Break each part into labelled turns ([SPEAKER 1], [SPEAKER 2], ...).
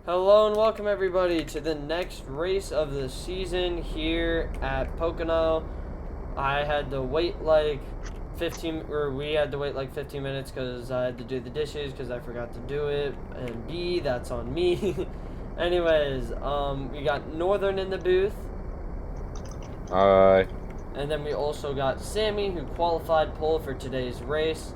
[SPEAKER 1] Hello and welcome everybody to the next race of the season here at Pocono. I had to wait like 15, or we had to wait like 15 minutes because I had to do the dishes because I forgot to do it, and B, that's on me. Anyways, we got Northern in the booth,
[SPEAKER 2] Hi.
[SPEAKER 1] and then we also got Sammy who qualified pole for today's race.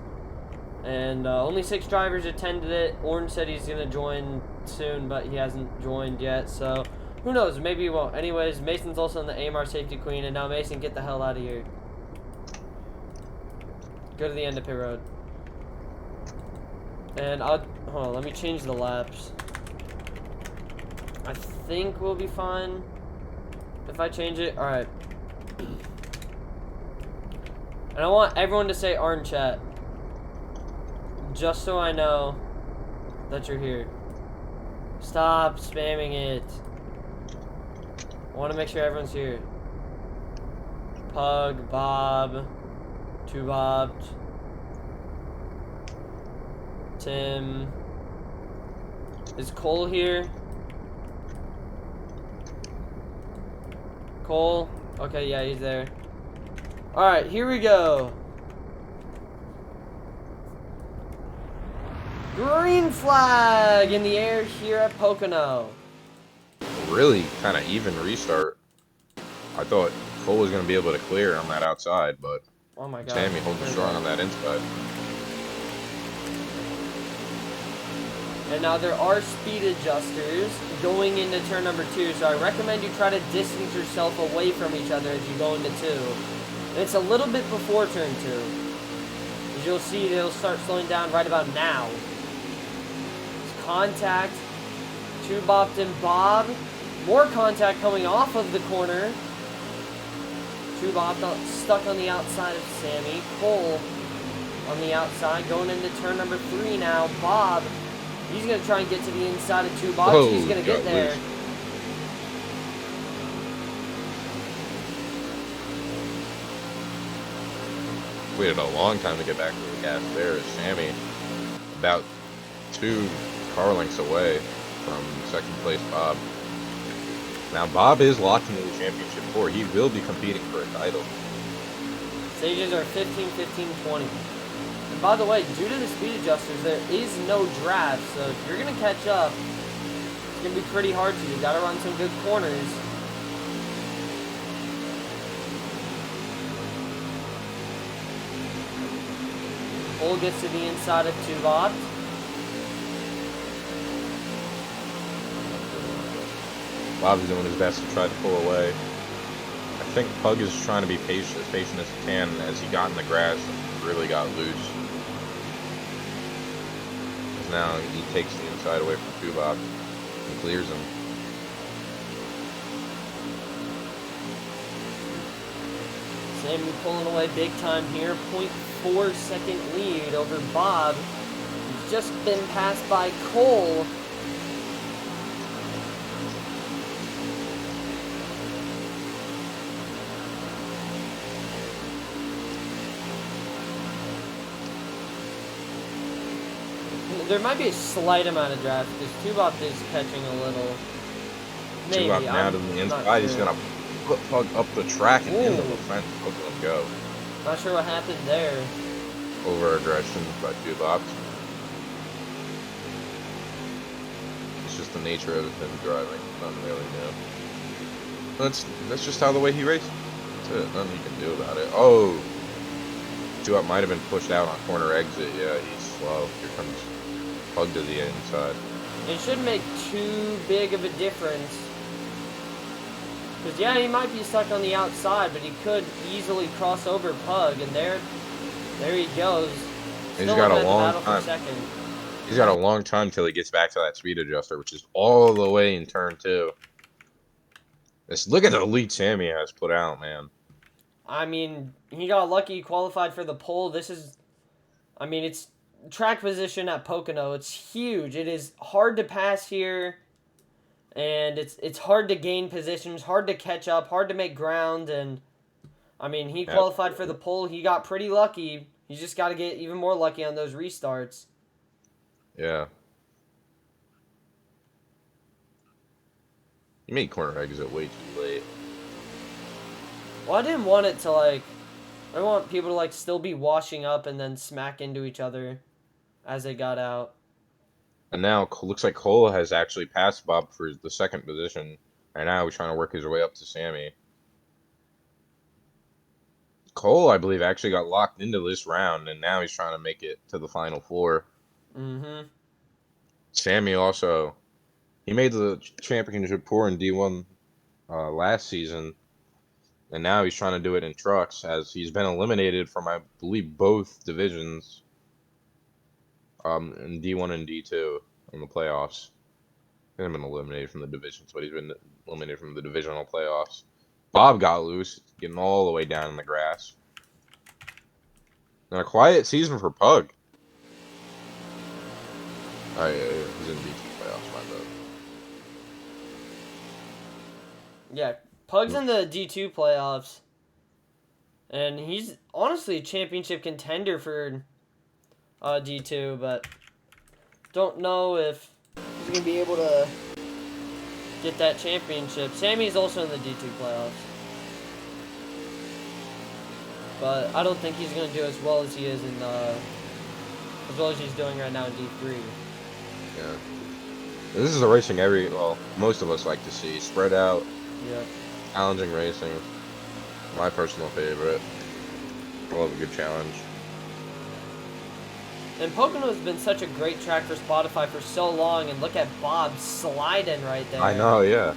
[SPEAKER 1] And only 6 drivers attended it. Orange said he's going to join soon, but he hasn't joined yet, so who knows, maybe he won't. Anyways, Mason's also in the AMR Safety Queen, and now Mason, get the hell out of here. Go to the end of pit road. And hold on, let me change the laps. I think we'll be fine if I change it. Alright. And I want everyone to say R in chat, just so I know that you're here. Stop spamming it. I want to make sure everyone's here. Pug, Bob, Two Bobs, Tim. Is Cole here? Cole? Okay, yeah, he's there. Alright, here we go. Green flag in the air here at Pocono.
[SPEAKER 2] Really kind of even restart. I thought Cole was going to be able to clear on that outside, but
[SPEAKER 1] Oh my god.
[SPEAKER 2] Sammy holding strong on that inside.
[SPEAKER 1] And now there are speed adjusters going into turn number 2, so I recommend you try to distance yourself away from each other as you go into 2. And it's a little bit before turn 2. As you'll see, they'll start slowing down right about now. It's contact. Two bopped and Bob. More contact coming off of the corner. Two bopped stuck on the outside of Sammy. Cole on the outside going into turn number 3 now. Bob. He's going to try and get to the inside of Two Bob. He's going to get there.
[SPEAKER 2] Loose. Waited a long time to get back to the gas there. Sammy about 2 car lengths away from second place Bob. Now Bob is locked into the championship 4. He will be competing for a title.
[SPEAKER 1] Stages are 15, 15, 20. And by the way, due to the speed adjusters, there is no draft, so if you're going to catch up, it's going to be pretty hard to. You got to run some good corners. Cole gets to the inside of Two Bob.
[SPEAKER 2] Bob is doing his best to try to pull away. I think Pug is trying to be patient as he can as he got in the grass and really got loose. Now he takes the inside away from Two Bob and clears him.
[SPEAKER 1] Sammy pulling away big time here. 0.4 second lead over Bob. He's just been passed by Cole. There might be a slight amount of draft because Two Bop is catching a little. Maybe.
[SPEAKER 2] Two Bob now to the inside. He's gonna put Pug up the track and into the fence. Look at him go.
[SPEAKER 1] Not sure what happened there.
[SPEAKER 2] Over aggression by Two Bob. It's just the nature of him driving. Nothing really new. That's just how the way he races. That's it. Nothing you can do about it. Oh, Two Bob might have been pushed out on corner exit. Yeah, he's slow. Here comes Pug to the inside.
[SPEAKER 1] It shouldn't make too big of a difference. Because, yeah, he might be stuck on the outside, but he could easily cross over Pug, and there he goes.
[SPEAKER 2] He's got a long time. He's got a long time till he gets back to that speed adjuster, which is all the way in turn 2. Look at the lead Sammy has put out, man.
[SPEAKER 1] I mean, he got lucky. He qualified for the pole. I mean, it's track position at Pocono. It's huge. It is hard to pass here, and it's hard to gain positions, hard to catch up, hard to make ground, and I mean, he qualified for the pole. He got pretty lucky. He's just got to get even more lucky on those restarts.
[SPEAKER 2] Yeah. He made corner exit way too late.
[SPEAKER 1] Well, I didn't want it to, like... I want people to, like, still be washing up and then smack into each other as they got out.
[SPEAKER 2] And now looks like Cole has actually passed Bob for the second position. And now he's trying to work his way up to Sammy. Cole, I believe, actually got locked into this round, and now he's trying to make it to the final four.
[SPEAKER 1] Mm-hmm.
[SPEAKER 2] Sammy also, he made the championship tour in D1 last season, and now he's trying to do it in trucks as he's been eliminated from, I believe, both divisions in D1 and D2 in the playoffs. He hasn't been eliminated from the divisions, but he's been eliminated from the divisional playoffs. Bob got loose, getting all the way down in the grass. And a quiet season for Pug. Oh, yeah, he's in D2 playoffs, my bad.
[SPEAKER 1] Yeah, Pug's in the D2 playoffs. And he's honestly a championship contender for D2, but don't know if he's going to be able to get that championship. Sammy's also in the D2 playoffs. But I don't think he's going to do as well as he is in as well as he's doing right now in D3.
[SPEAKER 2] Yeah. This is a racing most of us like to see. Spread out,
[SPEAKER 1] Yeah.
[SPEAKER 2] challenging racing. My personal favorite. I love a good challenge.
[SPEAKER 1] And Pocono has been such a great track for Spotofy for so long, and look at Bob sliding right there.
[SPEAKER 2] I know, yeah.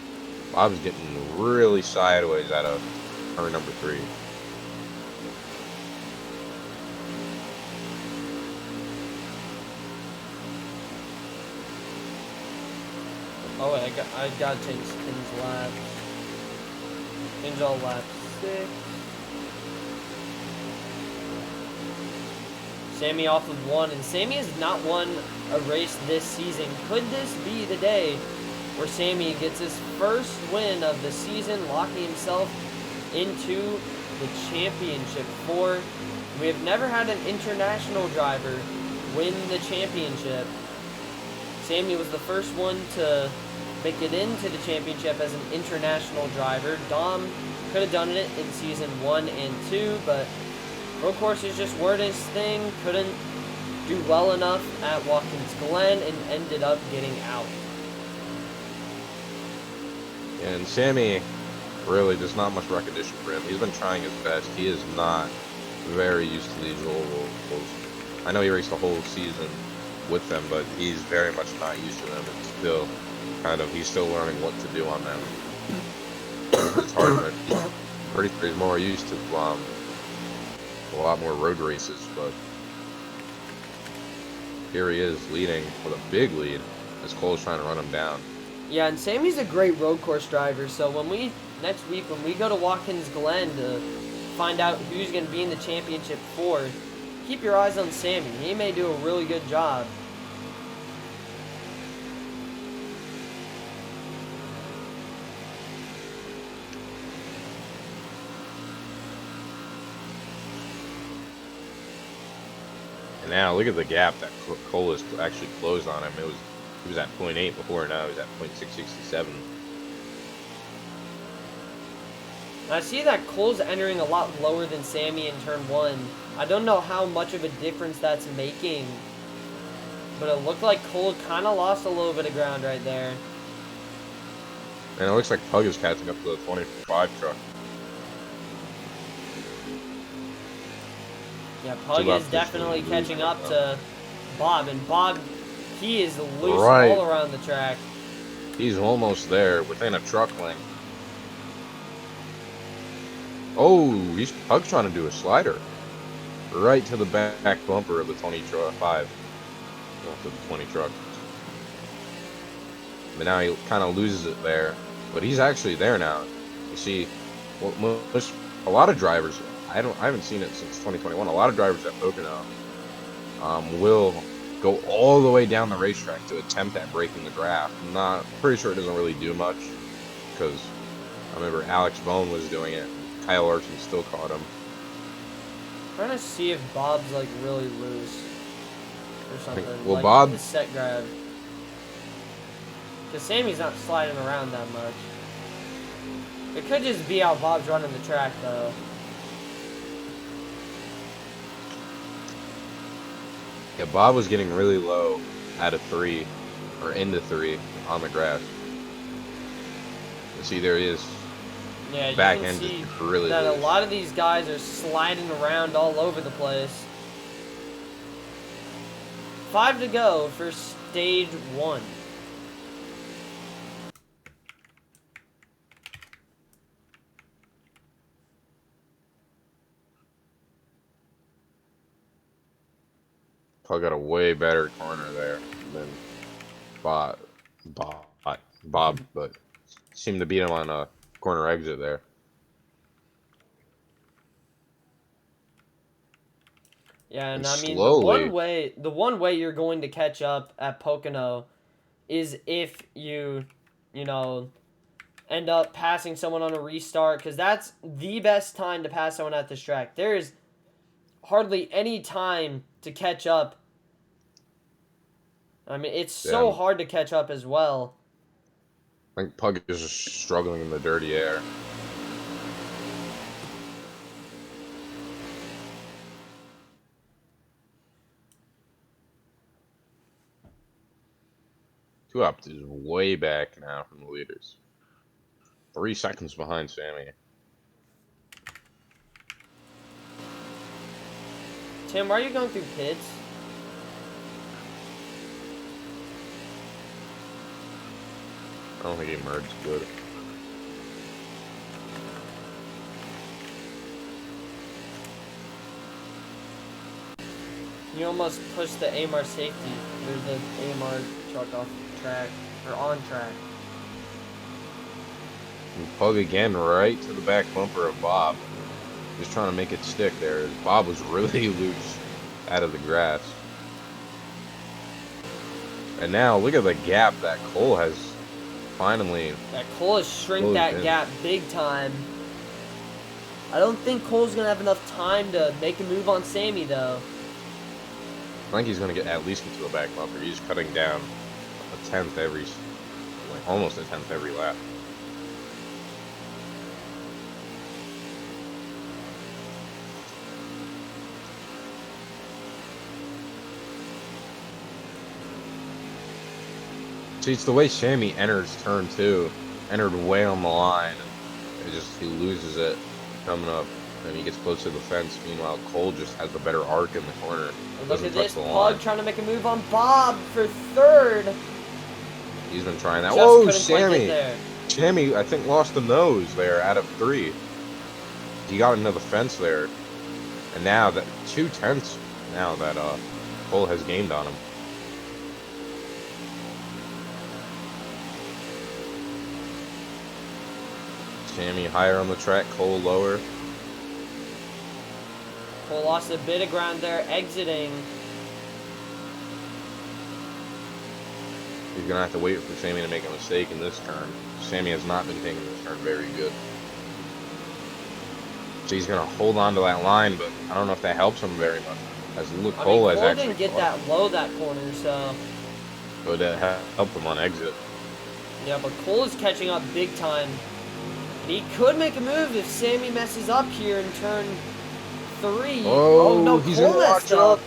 [SPEAKER 2] Bob's getting really sideways out of turn number 3.
[SPEAKER 1] Oh wait, I gotta change Tim's laps. Change all laps 6. Sammy off of 1, and Sammy has not won a race this season. Could this be the day where Sammy gets his first win of the season, locking himself into the championship? We have never had an international driver win the championship. Sammy was the first one to make it into the championship as an international driver. Dom could have done it in season 1 and 2, but road courses just weren't his thing. Couldn't do well enough at Watkins Glen and ended up getting out.
[SPEAKER 2] And Sammy, really, there's not much recognition for him. He's been trying his best. He is not very used to these ovals. I know he raced the whole season with them, but he's very much not used to them. It's still he's still learning what to do on them. It's hard. I'm pretty sure he's more used to a lot more road races, but here he is leading with a big lead as Cole's trying to run him down.
[SPEAKER 1] Yeah, and Sammy's a great road course driver, so next week when we go to Watkins Glen to find out who's going to be in the championship 4, keep your eyes on Sammy. He may do a really good job.
[SPEAKER 2] And now look at the gap that Cole has actually closed on him. He was at 0.8 before, now he's at 0.667.
[SPEAKER 1] I see that Cole's entering a lot lower than Sammy in turn 1. I don't know how much of a difference that's making, but it looked like Cole kind of lost a little bit of ground right there.
[SPEAKER 2] And it looks like Pug is catching up to the 25 truck.
[SPEAKER 1] Yeah, Pug is definitely catching up to Bob, and Bob, he is loose
[SPEAKER 2] right
[SPEAKER 1] all around the track.
[SPEAKER 2] He's almost there, within a truck length. Oh, Pug's trying to do a slider. Right to the back bumper of the 25. Not to the 20 truck. But now he kind of loses it there. But he's actually there now. You see, a lot of drivers, I haven't seen it since 2021. A lot of drivers at Pocono will go all the way down the racetrack to attempt at breaking the draft. I'm pretty sure it doesn't really do much, because I remember Alex Bone was doing it. Kyle Larson still caught him.
[SPEAKER 1] I'm trying to see if Bob's like really loose or something.
[SPEAKER 2] Well,
[SPEAKER 1] like
[SPEAKER 2] Bob,
[SPEAKER 1] his set grab. Because Sammy's not sliding around that much. It could just be how Bob's running the track, though.
[SPEAKER 2] Yeah, Bob was getting really low out of 3, or into 3 on the grass. See, there he is.
[SPEAKER 1] Yeah, you
[SPEAKER 2] Back
[SPEAKER 1] can
[SPEAKER 2] end
[SPEAKER 1] see
[SPEAKER 2] is really
[SPEAKER 1] that
[SPEAKER 2] loose.
[SPEAKER 1] a lot of these guys are sliding around all over the place. 5 to go for stage 1.
[SPEAKER 2] Paul got a way better corner there than Bob, but seemed to beat him on a corner exit there.
[SPEAKER 1] Yeah, and
[SPEAKER 2] And
[SPEAKER 1] I mean
[SPEAKER 2] slowly,
[SPEAKER 1] the one way you're going to catch up at Pocono is if you know, end up passing someone on a restart, because that's the best time to pass someone at this track. There is hardly any time to catch up. I mean, it's so
[SPEAKER 2] yeah,
[SPEAKER 1] hard to catch up as well.
[SPEAKER 2] I think Pug is just struggling in the dirty air. Two up is way back now from the leaders. 3 seconds behind Sammy.
[SPEAKER 1] Tim, why are you going through pits?
[SPEAKER 2] I don't think he merged good.
[SPEAKER 1] You almost pushed the AMR safety, or the AMR truck off track, or on track.
[SPEAKER 2] And Pug again right to the back bumper of Bob. Just trying to make it stick there. Bob was really loose out of the grass. And now look at the gap that Cole has finally.
[SPEAKER 1] That Cole has shrink
[SPEAKER 2] closed
[SPEAKER 1] that
[SPEAKER 2] in.
[SPEAKER 1] gap big time. I don't think Cole's going to have enough time to make a move on Sammy, though.
[SPEAKER 2] I think he's going to get at least into a back bumper. He's cutting down a 10th every, like almost a 10th every lap. See, it's the way Sammy enters turn 2. Entered way on the line. He loses it coming up. And he gets close to the fence. Meanwhile, Cole just has the better arc in the corner.
[SPEAKER 1] Look at this,
[SPEAKER 2] the
[SPEAKER 1] Pug
[SPEAKER 2] line.
[SPEAKER 1] trying to make a move on Bob for 3rd.
[SPEAKER 2] He's been trying that.
[SPEAKER 1] Just
[SPEAKER 2] Whoa,
[SPEAKER 1] couldn't quite get
[SPEAKER 2] Sammy!
[SPEAKER 1] there.
[SPEAKER 2] Sammy, I think, lost the nose there out of 3. He got into the fence there. And now that 2/10 now that Cole has gained on him. Sammy higher on the track, Cole lower.
[SPEAKER 1] Cole lost a bit of ground there, exiting.
[SPEAKER 2] He's going to have to wait for Sammy to make a mistake in this turn. Sammy has not been taking this turn very good. So he's going to hold on to that line, but I don't know if that helps him very much. As look, Cole has actually
[SPEAKER 1] didn't get that low that corner, so.
[SPEAKER 2] But that helped him on exit.
[SPEAKER 1] Yeah, but Cole is catching up big time. And he could make a move if Sammy messes up here in turn 3.
[SPEAKER 2] Oh,
[SPEAKER 1] no,
[SPEAKER 2] he's
[SPEAKER 1] Cole
[SPEAKER 2] gonna
[SPEAKER 1] messed
[SPEAKER 2] watch
[SPEAKER 1] up.
[SPEAKER 2] up.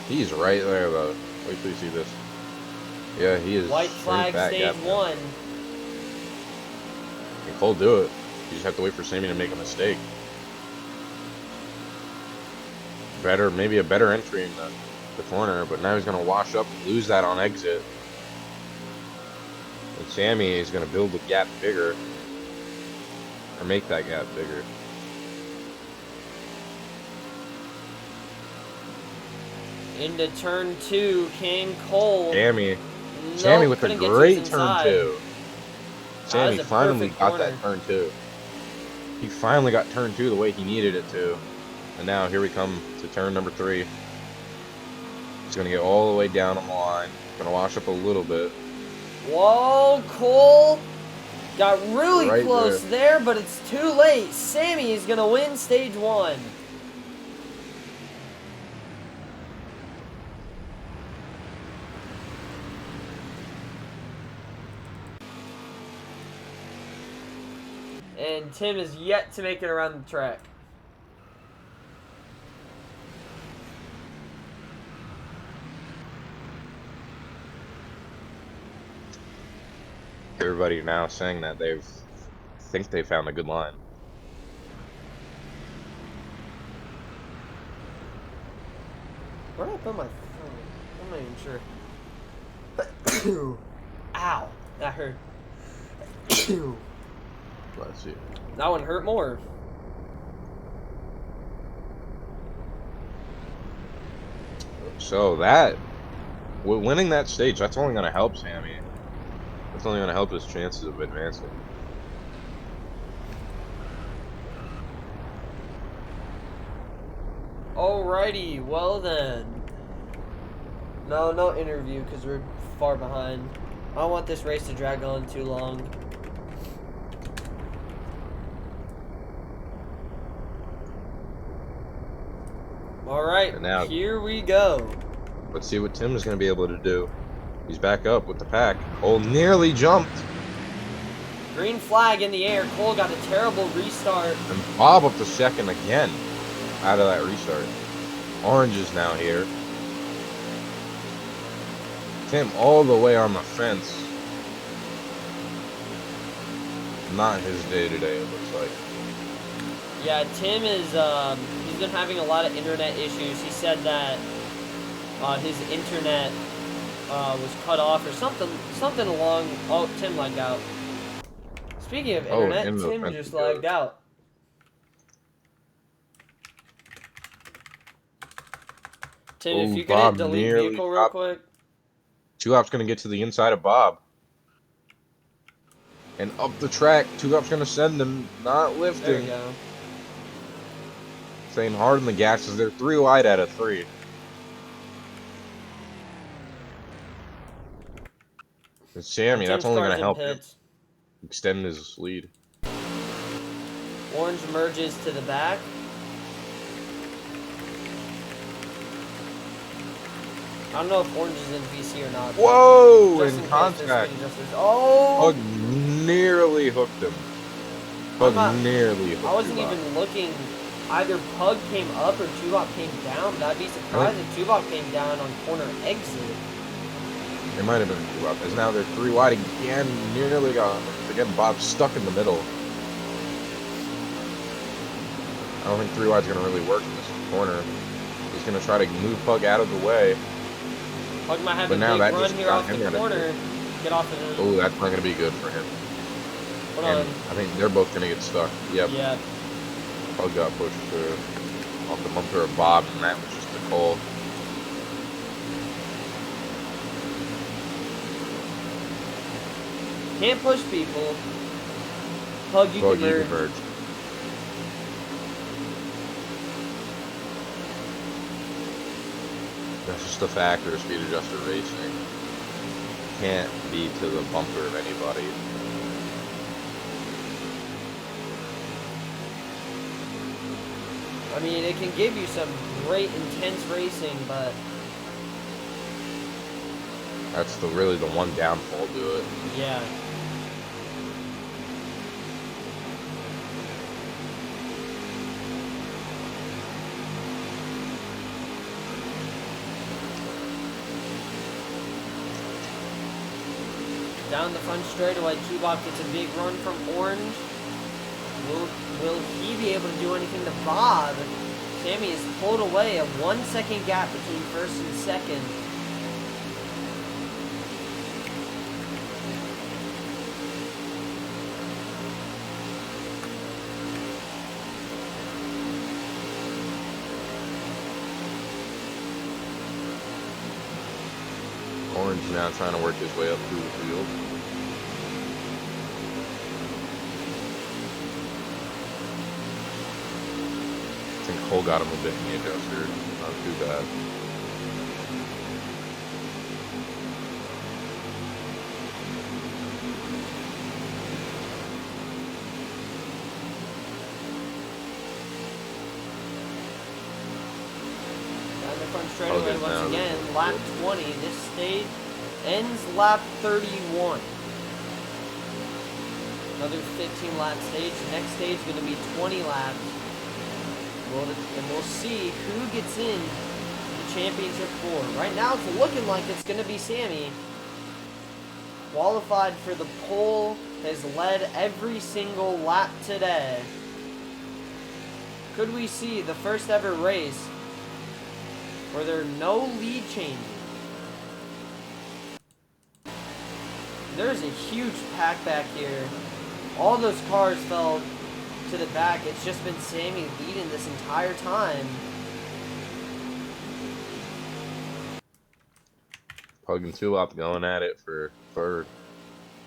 [SPEAKER 2] He's right there, though. Wait till you see this. Yeah, he is.
[SPEAKER 1] White flag, stage 1.
[SPEAKER 2] Can Cole do it? You just have to wait for Sammy to make a mistake. Maybe a better entry in the corner, but now he's going to wash up and lose that on exit. And Sammy is going to build the gap bigger, or make that gap bigger.
[SPEAKER 1] Into turn 2, King Cole.
[SPEAKER 2] Sammy
[SPEAKER 1] Nope,
[SPEAKER 2] with a
[SPEAKER 1] couldn't get to
[SPEAKER 2] great
[SPEAKER 1] his
[SPEAKER 2] turn
[SPEAKER 1] inside.
[SPEAKER 2] 2. Sammy
[SPEAKER 1] was a
[SPEAKER 2] finally
[SPEAKER 1] perfect
[SPEAKER 2] got that
[SPEAKER 1] corner.
[SPEAKER 2] turn 2. He finally got turn 2 the way he needed it to. And now here we come to turn number 3. He's going to get all the way down on the line. Going to wash up a little bit.
[SPEAKER 1] Whoa, Cole got really
[SPEAKER 2] Right
[SPEAKER 1] close there, but it's too late. Sammy is going to win stage 1. and Tim is yet to make it around the track.
[SPEAKER 2] Everybody now saying that think they found a good line.
[SPEAKER 1] Where did I put my phone? I'm not even sure. Ow, that hurt.
[SPEAKER 2] Let's see.
[SPEAKER 1] That one hurt more.
[SPEAKER 2] So winning that stage, that's only going to help Sammy. That's only going to help his chances of advancing.
[SPEAKER 1] Alrighty, well then. No interview because we're far behind. I don't want this race to drag on too long. Alright,
[SPEAKER 2] now,
[SPEAKER 1] here we go.
[SPEAKER 2] Let's see what Tim is going to be able to do. He's back up with the pack. Cole nearly jumped.
[SPEAKER 1] Green flag in the air. Cole got a terrible restart.
[SPEAKER 2] And Bob up to second again out of that restart. Orange is now here. Tim all the way on the fence. Not his day-to-day, it looks like.
[SPEAKER 1] Yeah, Tim is, he's been having a lot of internet issues. He said that his internet was cut off or something along. Oh, Tim lagged out. Speaking of internet, Tim just lagged out. Tim, if you could hit delete vehicle real quick.
[SPEAKER 2] Two Hop's going to get to the inside of Bob. And up the track, Two Hop's going to send them, not lifting.
[SPEAKER 1] There we go.
[SPEAKER 2] Staying hard on the gas as they're 3 wide out of 3. And Sammy, that's only going to help him extend his lead.
[SPEAKER 1] Orange merges to the back. I don't know if Orange is in VC or not.
[SPEAKER 2] Whoa! In contact.
[SPEAKER 1] Oh!
[SPEAKER 2] Pug nearly hooked him. Pug nearly hooked him.
[SPEAKER 1] I wasn't even looking. Either Pug came up or Tubok came down, but I'd be surprised if Tubok came down on corner exit.
[SPEAKER 2] It might have been Tubok, because now they're 3 wide again. Nearly got again. Bob's stuck in the middle. I don't think 3 wide's going to really work in this corner. He's going to try to move Pug out of the way.
[SPEAKER 1] Pug might have a big run here off the corner. Get off of him.
[SPEAKER 2] Oh, that's not going to be good for him.
[SPEAKER 1] Hold on.
[SPEAKER 2] I think they're both going to get stuck. Yep.
[SPEAKER 1] Yeah.
[SPEAKER 2] Pug got pushed off the bumper of Bob, and that was just a call.
[SPEAKER 1] Can't push people. Pug, you can merge.
[SPEAKER 2] That's just a factor of speed adjuster racing. Can't be to the bumper of anybody.
[SPEAKER 1] I mean, it can give you some great intense racing, but
[SPEAKER 2] that's really the one downfall to it.
[SPEAKER 1] Yeah. Down the front straightaway, Tubok gets a big run from Orange. Will he be able to do anything to Bob? Sammy is pulled away, a 1 second gap between first and second.
[SPEAKER 2] Orange now trying to work his way up through the field. I think Cole got him a bit in the adjuster. Not too bad.
[SPEAKER 1] Down the front straightaway once again. Lap 20. This stage ends lap 31. Another 15 lap stage. The next stage is going to be 20 laps. And we'll see who gets in the championship 4. Right now, it's looking like it's going to be Sammy. Qualified for the pole, has led every single lap today. Could we see the first ever race where there are no lead changes? There's a huge pack back here. All those cars fell to the back. It's just been Sammy leading this entire time.
[SPEAKER 2] Pug and Tulop going at it for third.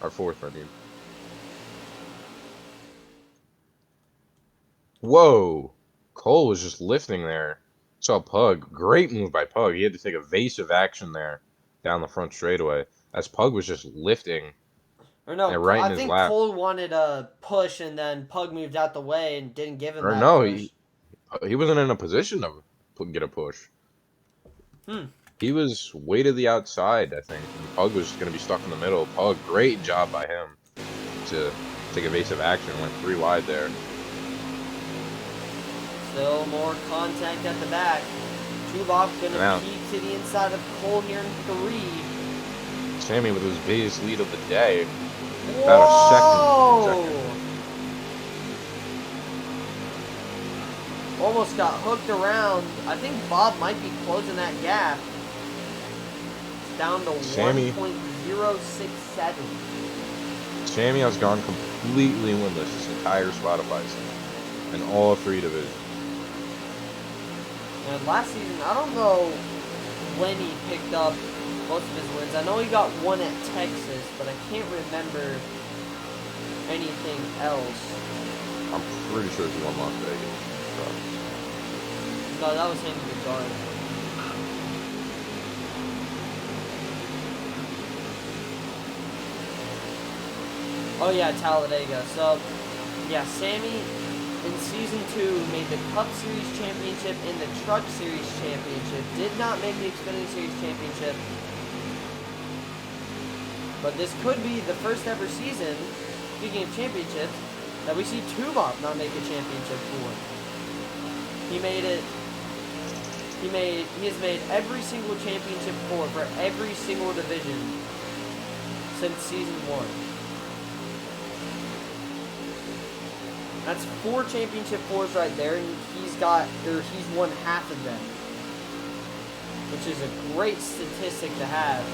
[SPEAKER 2] Or fourth, I mean. Whoa! Cole was just lifting there. Saw Pug. Great move by Pug. He had to take evasive action there down the front straightaway. As Pug was just lifting.
[SPEAKER 1] Or no,
[SPEAKER 2] and right in
[SPEAKER 1] I
[SPEAKER 2] his
[SPEAKER 1] think
[SPEAKER 2] lap.
[SPEAKER 1] Cole wanted a push and then Pug moved out the way and didn't give him
[SPEAKER 2] Or
[SPEAKER 1] that
[SPEAKER 2] no,
[SPEAKER 1] push.
[SPEAKER 2] he wasn't in a position to get a push. He was way to the outside, I think. And Pug was going to be stuck in the middle. Pug, great job by him to take evasive action. Went 3 wide there.
[SPEAKER 1] Still more contact at the back. Tubok gonna peek to the inside of Cole here in 3.
[SPEAKER 2] Sammy with his biggest lead of the day. About a second.
[SPEAKER 1] Almost got hooked around. I think Bob might be closing that gap. It's down to 1.067.
[SPEAKER 2] Sammy has gone completely winless this entire Spotofy season in all 3 divisions.
[SPEAKER 1] And last season, I don't know when he picked up most of his wins. I know he got one at Texas, but I can't remember anything else.
[SPEAKER 2] I'm pretty sure he won Las Vegas.
[SPEAKER 1] No, that was Henry Gard. Oh yeah, Talladega. So, yeah, Sammy in Season 2 made the Cup Series Championship and the Truck Series Championship. Did not make the Xfinity Series Championship. But this could be the first ever season, speaking of championships, that we see Tubop not make a championship for. He has made every single championship for every single division since Season 1. That's 4 championship 4s right there, and he's won half of them, which is a great statistic to have.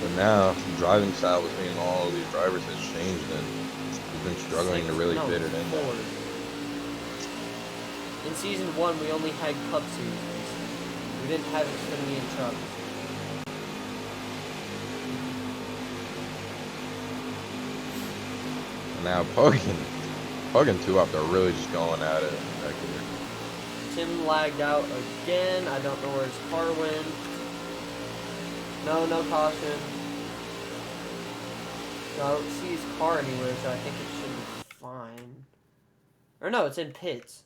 [SPEAKER 2] But now, driving style between all of these drivers has changed, and he's been struggling to really fit it in.
[SPEAKER 1] In Season 1, we only had Cup Series. We didn't have Xfinity and Truck.
[SPEAKER 2] Now Pug and Tuop are really just going at it back here.
[SPEAKER 1] Tim lagged out again. I don't know where his car went. No caution. No, I don't see his car anywhere, so I think it should be fine. Or no, it's in pits.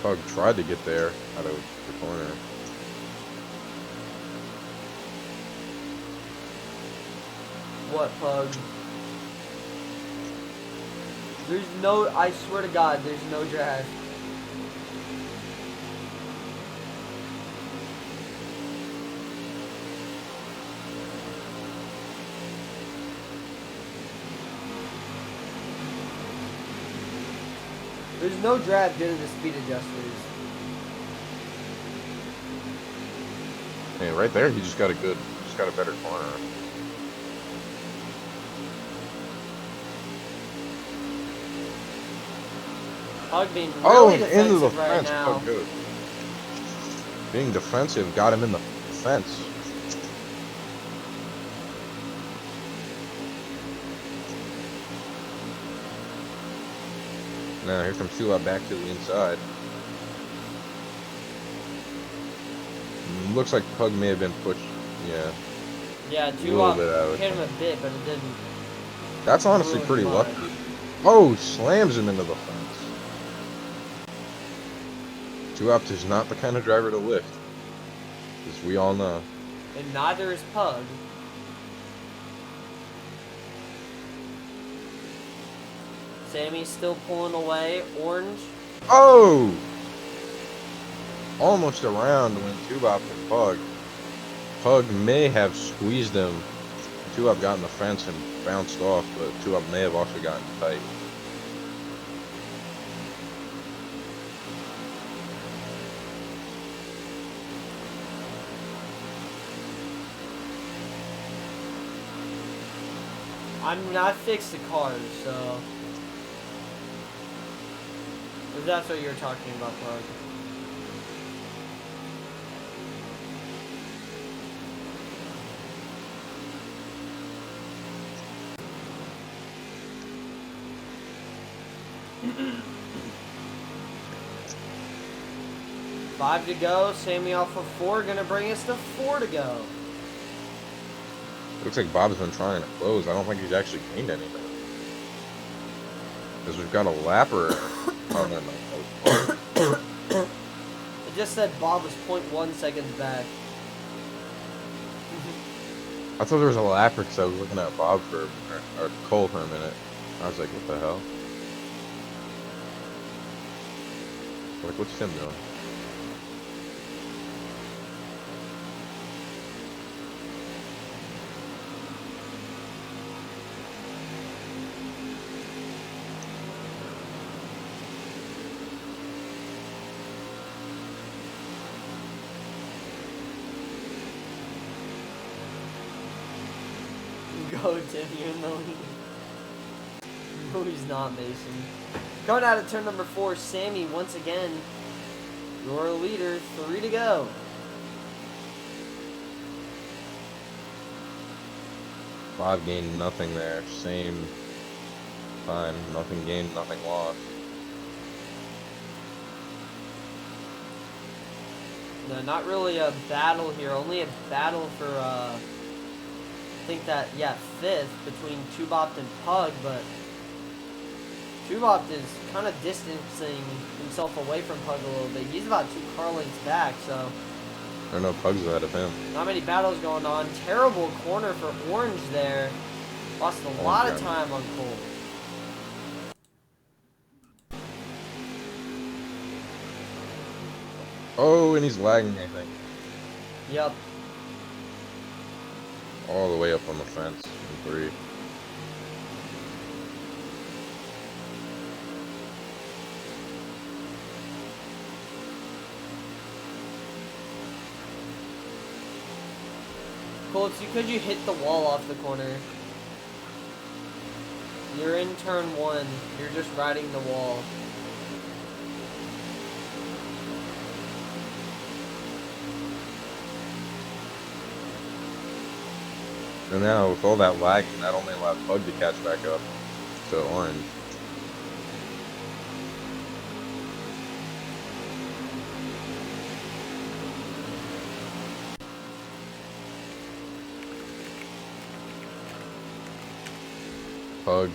[SPEAKER 2] Pug tried to get there out of the corner.
[SPEAKER 1] What, Pug? There's no, I swear to God, there's no drag. There's no drag due to the speed adjusters.
[SPEAKER 2] Hey, right there, he just got a better corner.
[SPEAKER 1] Pug being really defensive
[SPEAKER 2] into the
[SPEAKER 1] right
[SPEAKER 2] fence.
[SPEAKER 1] now.
[SPEAKER 2] Oh, good. Being defensive got him in the fence. Now here comes Tula back to the inside. Looks like Pug may have been pushed. Yeah.
[SPEAKER 1] Yeah, Tulop hit him a bit, but it didn't.
[SPEAKER 2] That's honestly pretty lucky. Oh, slams him into the fence. Tulop is not the kind of driver to lift. As we all know.
[SPEAKER 1] And neither is Pug. Sammy's still pulling away. Orange.
[SPEAKER 2] Oh! Almost around when Tubop and Pug. Pug may have squeezed him. Tubop got in the fence and bounced off, but Tubop may have also gotten tight.
[SPEAKER 1] I fixed the cars, so if that's what you're talking about, Pug. Five to go. Sammy off of 4, gonna bring us to 4 to go.
[SPEAKER 2] Looks like Bob's been trying to close. I don't think he's actually gained anything. Because we've got a lapper. Oh, no.
[SPEAKER 1] It just said Bob was 0.1 seconds back.
[SPEAKER 2] I thought there was a lapper because I was looking at Bob or Cole for a minute. I was like, what the hell? Like, what's Tim doing?
[SPEAKER 1] Go, Tim, you're in the lead. No, he's not, Mason. Coming out of turn number 4, Sammy, once again, your leader, 3 to go.
[SPEAKER 2] Bob gained nothing there. Same time. Nothing gained, nothing lost.
[SPEAKER 1] No, not really a battle here. Only a battle for, I think that, yeah, 5th between Tubop and Pug, but Tubop is kind of distancing himself away from Pug a little bit. He's about 2 car lengths back, so
[SPEAKER 2] I don't know, Pug's ahead of him.
[SPEAKER 1] not many battles going on. Terrible corner for Orange there. Lost a lot of time on Cole.
[SPEAKER 2] Oh, and he's lagging, I think.
[SPEAKER 1] Yep.
[SPEAKER 2] All the way up on the fence in 3.
[SPEAKER 1] Cole, it's because you hit the wall off the corner. You're in turn 1. You're just riding the wall.
[SPEAKER 2] And now, with all that lagging, that only allowed Pug to catch back up to Orange. Pug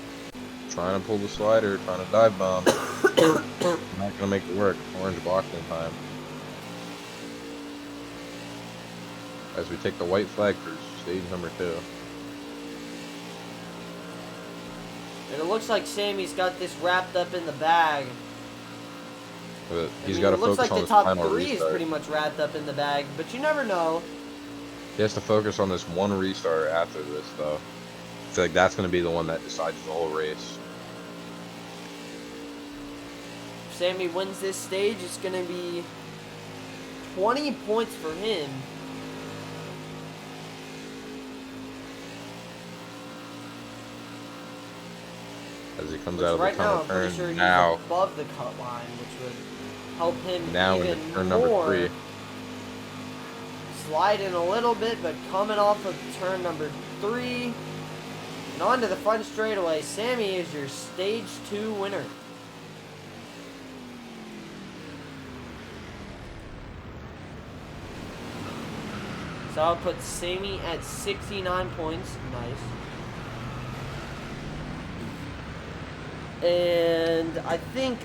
[SPEAKER 2] trying to pull the slider, trying to dive bomb. Not gonna make it work. Orange blocked in time. As we take the white flag for stage number 2.
[SPEAKER 1] And it looks like Sammy's got this wrapped up in the bag.
[SPEAKER 2] But he's got to focus
[SPEAKER 1] like
[SPEAKER 2] on
[SPEAKER 1] the
[SPEAKER 2] this
[SPEAKER 1] top
[SPEAKER 2] final
[SPEAKER 1] 3 is
[SPEAKER 2] restart.
[SPEAKER 1] pretty much wrapped up in the bag, but you never know.
[SPEAKER 2] He has to focus on this one restart after this, though. I feel like that's going to be the one that decides the whole race.
[SPEAKER 1] If Sammy wins this stage, it's going to be 20 points for him.
[SPEAKER 2] As he comes out of the
[SPEAKER 1] right now,
[SPEAKER 2] tunnel
[SPEAKER 1] I'm pretty
[SPEAKER 2] turn
[SPEAKER 1] sure he's
[SPEAKER 2] now.
[SPEAKER 1] above the cut line, which would help him
[SPEAKER 2] Now
[SPEAKER 1] even
[SPEAKER 2] into turn
[SPEAKER 1] more.
[SPEAKER 2] number 3.
[SPEAKER 1] Sliding a little bit, but coming off of turn number 3. And onto the front straightaway. Sammy is your stage 2 winner. So I'll put Sammy at 69 points. Nice. And I think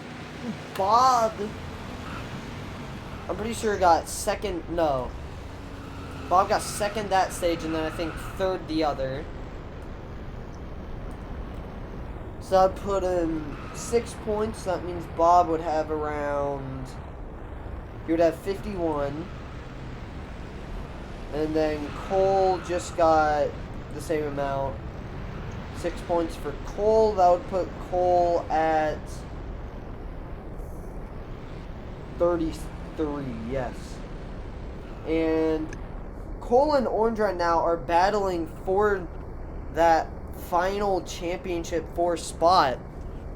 [SPEAKER 1] Bob, I'm pretty sure got second, no. Bob got second that stage, and then I think third the other. So I'd put him 6 points. That means Bob would have around... He would have 51. And then Cole just got the same amount. 6 points for Cole. That would put Cole at 33, yes. And Cole and Orange right now are battling for that final championship 4 spot.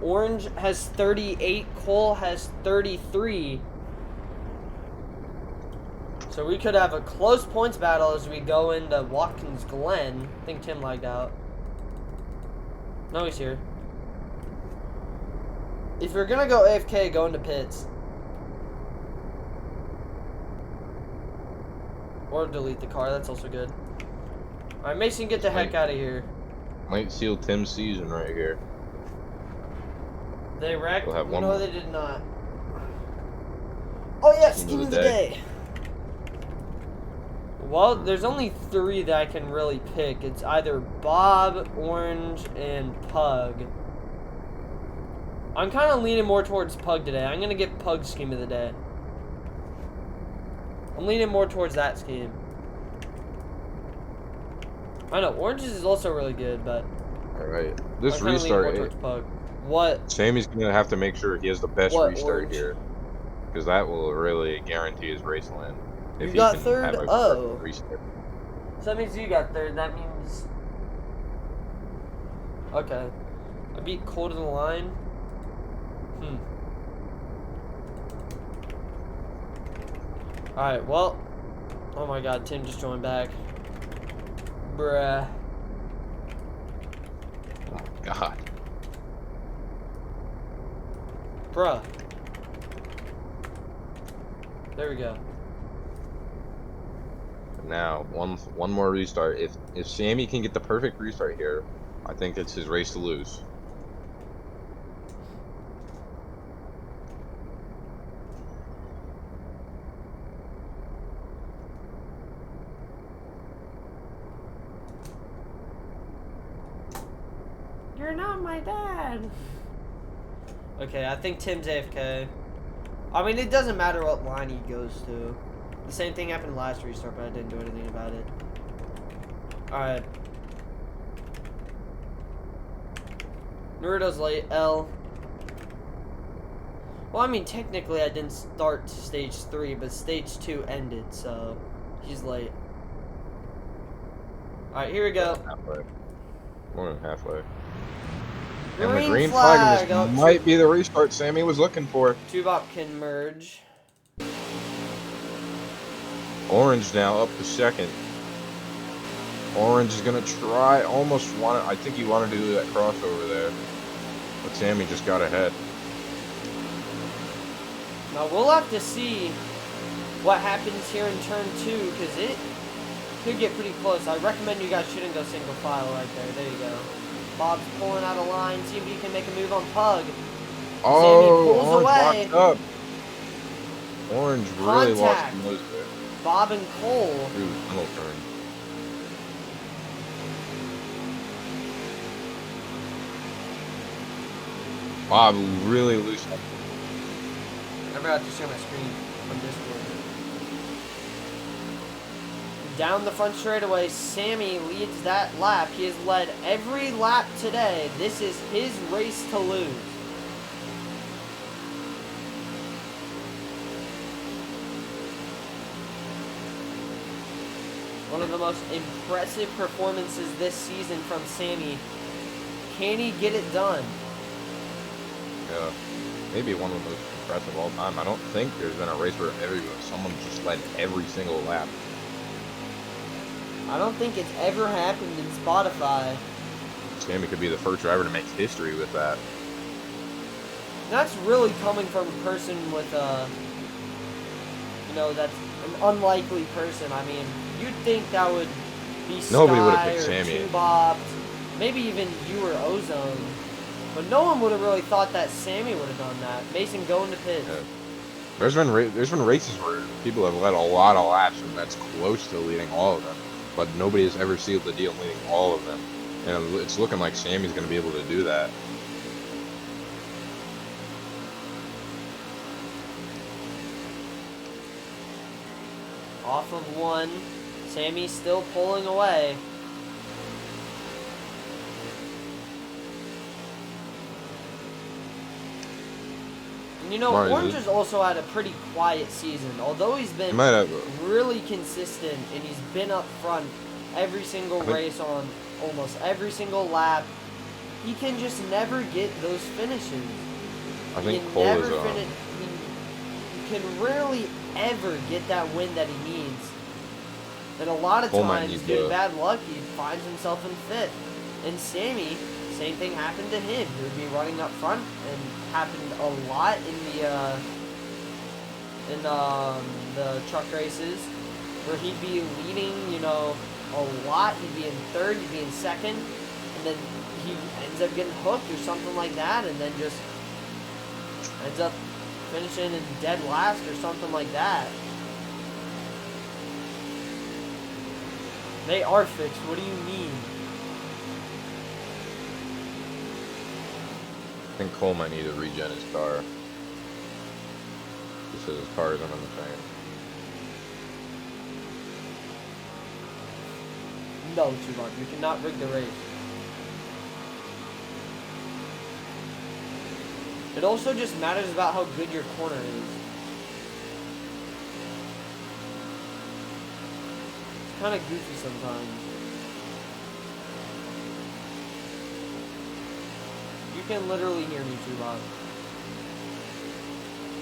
[SPEAKER 1] Orange has 38, Cole has 33. So we could have a close points battle as we go into Watkins Glen. I think Tim lagged out. No, he's here. If you're gonna go AFK, go into pits. Or delete the car, that's also good. Alright, Mason, get the heck out of here.
[SPEAKER 2] Might seal Tim's season right here.
[SPEAKER 1] They wrecked?
[SPEAKER 2] We'll have one
[SPEAKER 1] No,
[SPEAKER 2] more.
[SPEAKER 1] they did not. Oh yeah, scheme of the day. Well, there's only 3 that I can really pick. It's either Bob, Orange, and Pug. I'm kind of leaning more towards Pug today. I'm going to get Pug scheme of the day. I'm leaning more towards that scheme. I know, Orange's is also really good, but...
[SPEAKER 2] Alright, this
[SPEAKER 1] I'm
[SPEAKER 2] restart...
[SPEAKER 1] leaning more towards Pug. What?
[SPEAKER 2] Sammy's going to have to make sure he has the best restart
[SPEAKER 1] Orange?
[SPEAKER 2] here. Because that will really guarantee his race win. If
[SPEAKER 1] You
[SPEAKER 2] he
[SPEAKER 1] got
[SPEAKER 2] can
[SPEAKER 1] third?
[SPEAKER 2] have a
[SPEAKER 1] Oh.
[SPEAKER 2] restart.
[SPEAKER 1] So that means you got third. That means... Okay. I beat Cole to the line. Alright, well... Oh my god, Tim just joined back. Bruh.
[SPEAKER 2] Oh, God.
[SPEAKER 1] Bruh. There we go.
[SPEAKER 2] Now, one more restart. If Sammy can get the perfect restart here, I think it's his race to lose.
[SPEAKER 1] You're not my dad. Okay, I think Tim's AFK. I mean, it doesn't matter what line he goes to. The same thing happened last restart, but I didn't do anything about it. Alright. Naruto's late. L. Well, I mean, technically I didn't start stage 3, but stage 2 ended, so he's late. Alright, here we go.
[SPEAKER 2] Halfway. More than halfway.
[SPEAKER 1] Green
[SPEAKER 2] And the green
[SPEAKER 1] flag.
[SPEAKER 2] flag this might be the restart Sammy was looking for.
[SPEAKER 1] Tubop can merge.
[SPEAKER 2] Orange now up to second. Orange is gonna try, almost wanted, I think he wanted to do that crossover there. But Sammy just got ahead.
[SPEAKER 1] Now we'll have to see what happens here in turn 2, because it could get pretty close. I recommend you guys shouldn't go single file right there. There you go. Bob's pulling out a line. See if he can make a move on Pug.
[SPEAKER 2] Oh,
[SPEAKER 1] Sammy pulls
[SPEAKER 2] Orange
[SPEAKER 1] away.
[SPEAKER 2] locked up. Orange really lost
[SPEAKER 1] Contact.
[SPEAKER 2] the nose there.
[SPEAKER 1] Bob and Cole.
[SPEAKER 2] Through the tunnel turn. Bob really loose.
[SPEAKER 1] I forgot to share my screen on Discord. Down the front straightaway, Sammy leads that lap. He has led every lap today. This is his race to lose. One of the most impressive performances this season from Sammy. Can he get it done?
[SPEAKER 2] Yeah, maybe one of the most impressive of all time. I don't think there's been a race where someone just led every single lap.
[SPEAKER 1] I don't think it's ever happened in Spotofy.
[SPEAKER 2] Sammy could be the first driver to make history with that.
[SPEAKER 1] That's really coming from a person with that's an unlikely person. I mean, you'd think that would be
[SPEAKER 2] Nobody would have
[SPEAKER 1] Sky
[SPEAKER 2] picked
[SPEAKER 1] or
[SPEAKER 2] Sammy.
[SPEAKER 1] Two-Bob, maybe even you or Ozone. But no one would have really thought that Sammy would have done that. Mason, go into pit.
[SPEAKER 2] Yeah. There's been races where people have led a lot of laps and that's close to leading all of them, but nobody has ever sealed the deal leading all of them. And it's looking like Sammy's going to be able to do that.
[SPEAKER 1] Off of one. Sammy's still pulling away. And you know, Orange has also had a pretty quiet season. Although he's been really consistent and he's been up front every single race on almost every single lap, he can just never get those finishes.
[SPEAKER 2] I think Cole is
[SPEAKER 1] he can rarely ever get that win that he needs. And a lot of times, due to bad luck, he finds himself in fifth. And Sammy, same thing happened to him. He would be running up front, and happened a lot in the truck races, where he'd be leading, you know, a lot. He'd be in third, he'd be in second, and then he ends up getting hooked or something like that, and then just ends up finishing in dead last or something like that. They are fixed. What do you mean?
[SPEAKER 2] I think Cole might need to regen his car. He says his car isn't on the train.
[SPEAKER 1] No, T-Rock, you cannot rig the race. It also just matters about how good your corner is. It's kind of goofy sometimes. You can literally hear me, T-Rock.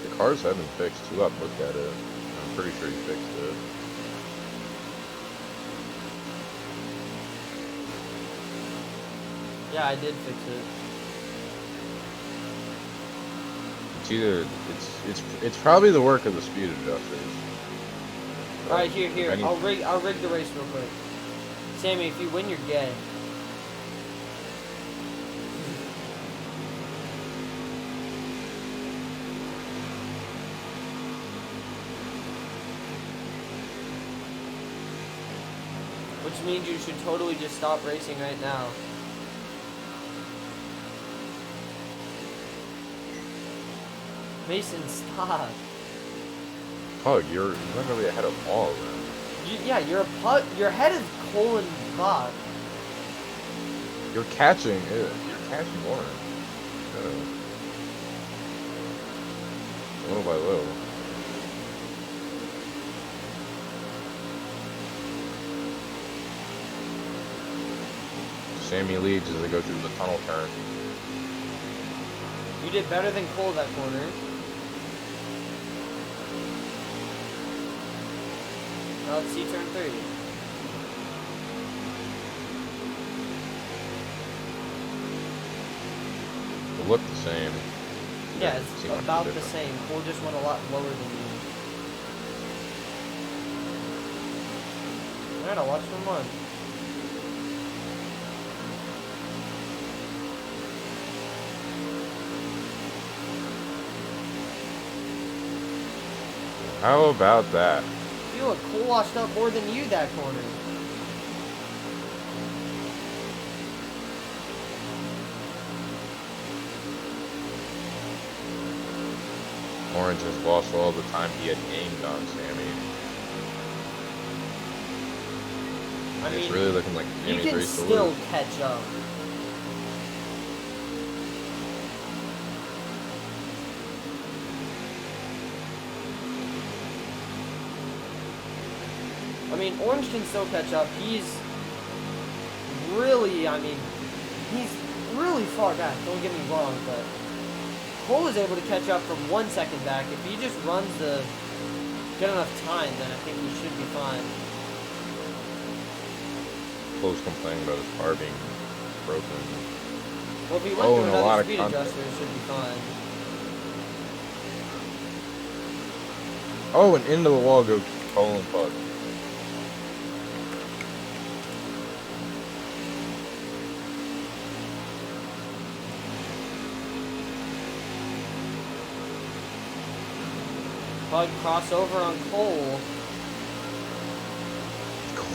[SPEAKER 2] The cars have been fixed. T-Rock looked at it. I'm pretty sure he fixed it.
[SPEAKER 1] Yeah, I did fix it.
[SPEAKER 2] It's either it's probably the work of the speed adjusters.
[SPEAKER 1] All right, here. I'll rig the race real quick. Sammy, if you win, you're gay. Which means you should totally just stop racing right now. Mason, stop.
[SPEAKER 2] Pug, you're not gonna be ahead of all of them.
[SPEAKER 1] Yeah, you're a pug. You're ahead of Cole and Bach.
[SPEAKER 2] You're catching Orange. Little by little. Sammy leads as they go through the tunnel turn.
[SPEAKER 1] You did better than Cole that corner. Now let's see turn 3.
[SPEAKER 2] They look the same.
[SPEAKER 1] Yeah, it's about the same. Cole just went a lot lower than you. Alright, I'll watch them run.
[SPEAKER 2] How about that?
[SPEAKER 1] I feel like Cole washed up more than you that corner.
[SPEAKER 2] Orange has lost all the time he had gained on Sammy.
[SPEAKER 1] I mean,
[SPEAKER 2] it's really looking like Sammy's race to lose.
[SPEAKER 1] You can still catch up. I mean, Orange can still catch up. He's really far back. Don't get me wrong, but Cole is able to catch up from 1 second back. If he just runs the good enough time, then I think he should be fine.
[SPEAKER 2] Cole's complaining about his car being broken.
[SPEAKER 1] Well, if he went through another speed adjuster, it should be fine.
[SPEAKER 2] Oh, and into the wall go Cole and Pug.
[SPEAKER 1] Pug crossover on Cole.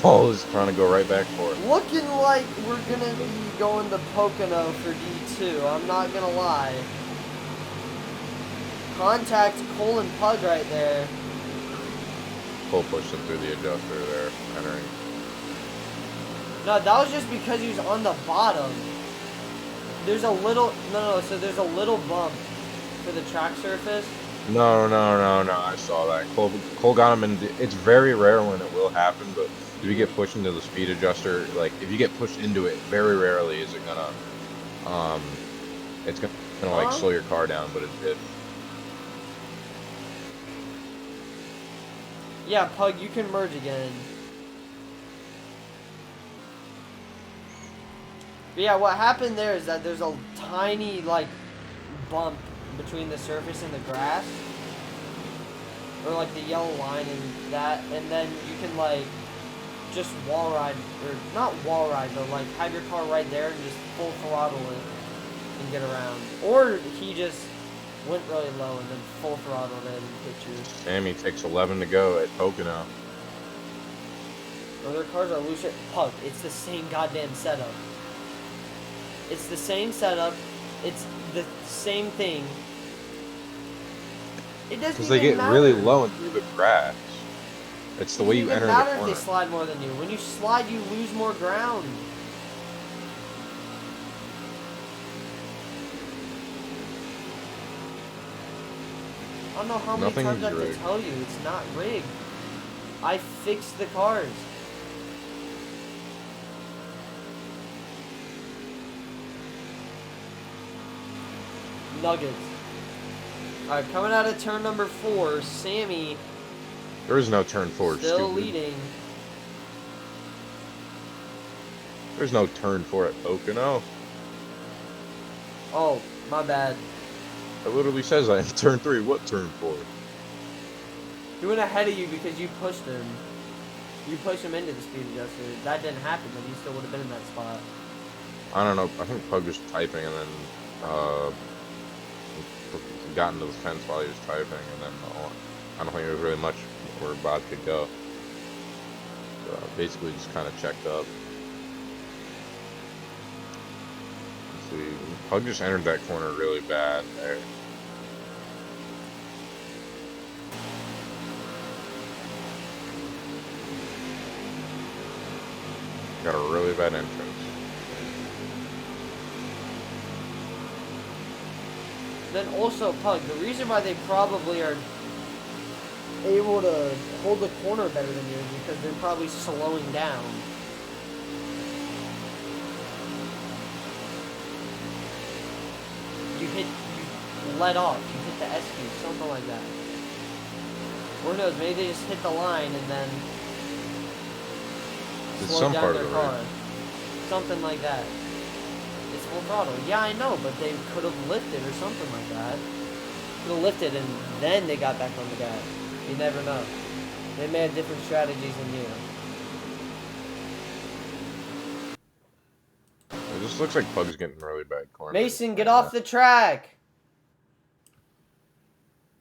[SPEAKER 2] Cole is trying to go right back for it.
[SPEAKER 1] Looking like we're gonna be going to Pocono for D2. I'm not gonna lie. Contact Cole and Pug right there.
[SPEAKER 2] Cole pushed him through the adjuster there, entering.
[SPEAKER 1] No, that was just because he was on the bottom. There's a little, so there's a little bump for the track surface.
[SPEAKER 2] No, I saw that. Cole got him, and it's very rare when it will happen, but if you get pushed into the speed adjuster, like, if you get pushed into it, very rarely is it gonna, it's gonna like, slow your car down, but it did.
[SPEAKER 1] Yeah, Pug, you can merge again. But yeah, what happened there is that there's a tiny, like, bump between the surface and the grass. Or, like, the yellow line and that. And then you can, like, just wall ride. Or, not wall ride, but, like, have your car right there and just full throttle it and get around. Or he just went really low and then full throttled it and hit you.
[SPEAKER 2] Sammy takes 11 to go at Pocono.
[SPEAKER 1] Other cars are loose. Pug, it's the same goddamn setup. It's the same setup. It's the same thing. It doesn't
[SPEAKER 2] Because they
[SPEAKER 1] even
[SPEAKER 2] get
[SPEAKER 1] matter.
[SPEAKER 2] really low and through the grass. It's the way you enter the corner.
[SPEAKER 1] It doesn't matter if they slide more than you. When you slide, you lose more ground. I don't know how many times I have to tell you. It's not rigged. I fixed the cars. Nuggets. Alright, coming out of turn number 4, Sammy.
[SPEAKER 2] There is no turn 4,
[SPEAKER 1] still
[SPEAKER 2] stupid.
[SPEAKER 1] leading.
[SPEAKER 2] There's no turn 4 at Pocono.
[SPEAKER 1] Oh, my bad.
[SPEAKER 2] It literally says that in turn 3. What turn 4?
[SPEAKER 1] He went ahead of you because you pushed him. You pushed him into the speed adjuster. That didn't happen, but he still would have been in that spot.
[SPEAKER 2] I don't know. I think Pug was typing and then got into the fence while he was typing, and then I don't think there was really much where Bob could go. So basically just kind of checked up. Let's see. Pug just entered that corner really bad there. Got a really bad entrance.
[SPEAKER 1] Then also, Pug, the reason why they probably are able to hold the corner better than you is because they're probably slowing down. You let off, you hit the SQ, something like that. Or who knows, maybe they just hit the line and then slow down their car. Something like that. It's full throttle. Yeah, I know, but they could have lifted or something like that. Could have lifted and then they got back on the gas. You never know. They may have different strategies than you.
[SPEAKER 2] It just looks like Pug's getting really bad corners.
[SPEAKER 1] Mason, get off the track!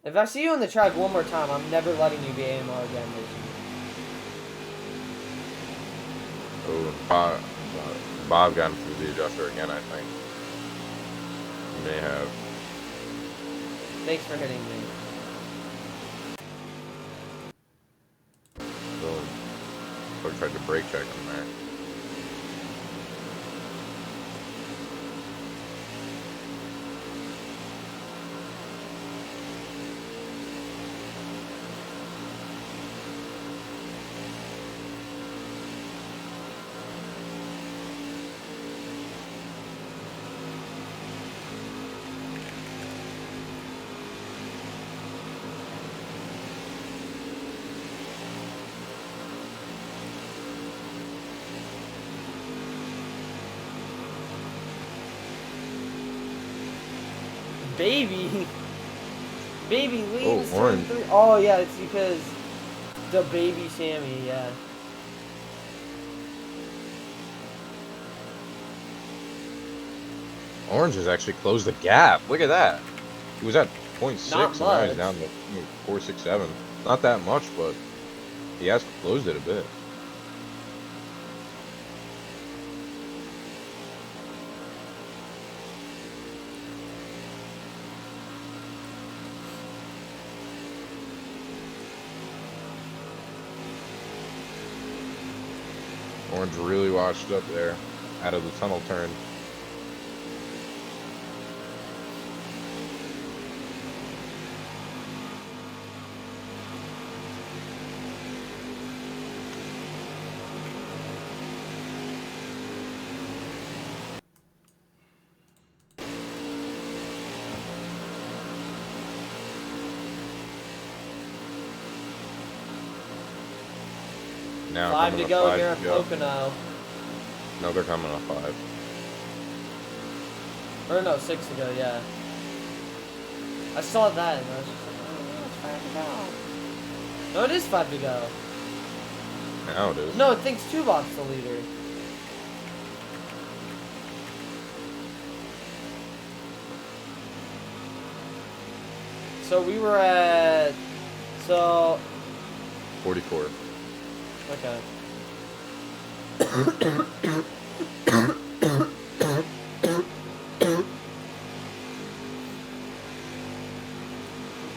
[SPEAKER 1] If I see you on the track one more time, I'm never letting you be AMR again, Mason.
[SPEAKER 2] Oh, Bob got him through the adjuster again, I think. He may have.
[SPEAKER 1] Thanks for hitting me.
[SPEAKER 2] So, Pug tried to brake check him there.
[SPEAKER 1] Baby leads
[SPEAKER 2] orange.
[SPEAKER 1] 3. Oh yeah, it's because the baby Sammy, yeah.
[SPEAKER 2] Orange has actually closed the gap. Look at that. He was at .6,
[SPEAKER 1] Not
[SPEAKER 2] and now he's
[SPEAKER 1] much.
[SPEAKER 2] down to 4.67. Not that much, but he has closed it a bit. Orange really washed up there out of the tunnel turn. Now
[SPEAKER 1] 5
[SPEAKER 2] coming
[SPEAKER 1] to go
[SPEAKER 2] 5
[SPEAKER 1] here
[SPEAKER 2] to
[SPEAKER 1] at
[SPEAKER 2] go.
[SPEAKER 1] Pocono.
[SPEAKER 2] No, they're coming on 5.
[SPEAKER 1] Or no, 6 to go, yeah. I saw that and I was just like, oh, it's 5 to go. No, it is 5 to go.
[SPEAKER 2] Now it is.
[SPEAKER 1] No, it thinks 2-box the leader. So we were at... So...
[SPEAKER 2] 44.
[SPEAKER 1] Okay.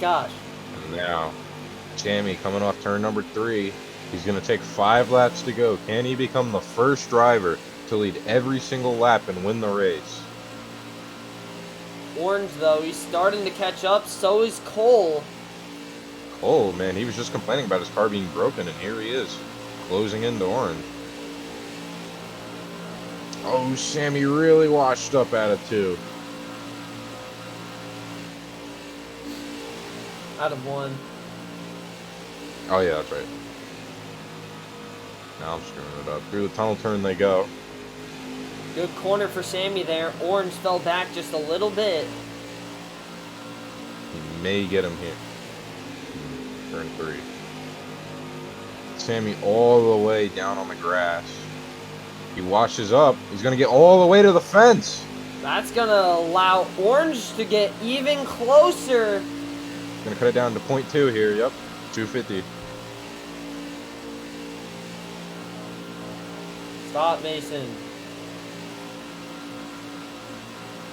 [SPEAKER 1] Gosh.
[SPEAKER 2] And now, Sammy coming off turn number 3. He's going to take 5 laps to go. Can he become the first driver to lead every single lap and win the race?
[SPEAKER 1] Orange, though, he's starting to catch up. So is Cole.
[SPEAKER 2] Cole, man, he was just complaining about his car being broken, and here he is, closing into Orange. Oh, Sammy really washed up out of 2.
[SPEAKER 1] Out of 1.
[SPEAKER 2] Oh, yeah, that's right. Now I'm screwing it up. Through the tunnel turn they go.
[SPEAKER 1] Good corner for Sammy there. Orange fell back just a little bit.
[SPEAKER 2] He may get him here. Turn 3. Sammy all the way down on the grass. He washes up. He's going to get all the way to the fence.
[SPEAKER 1] That's going to allow Orange to get even closer.
[SPEAKER 2] Going to cut it down to 0.2 here. Yep. 250.
[SPEAKER 1] Stop, Mason.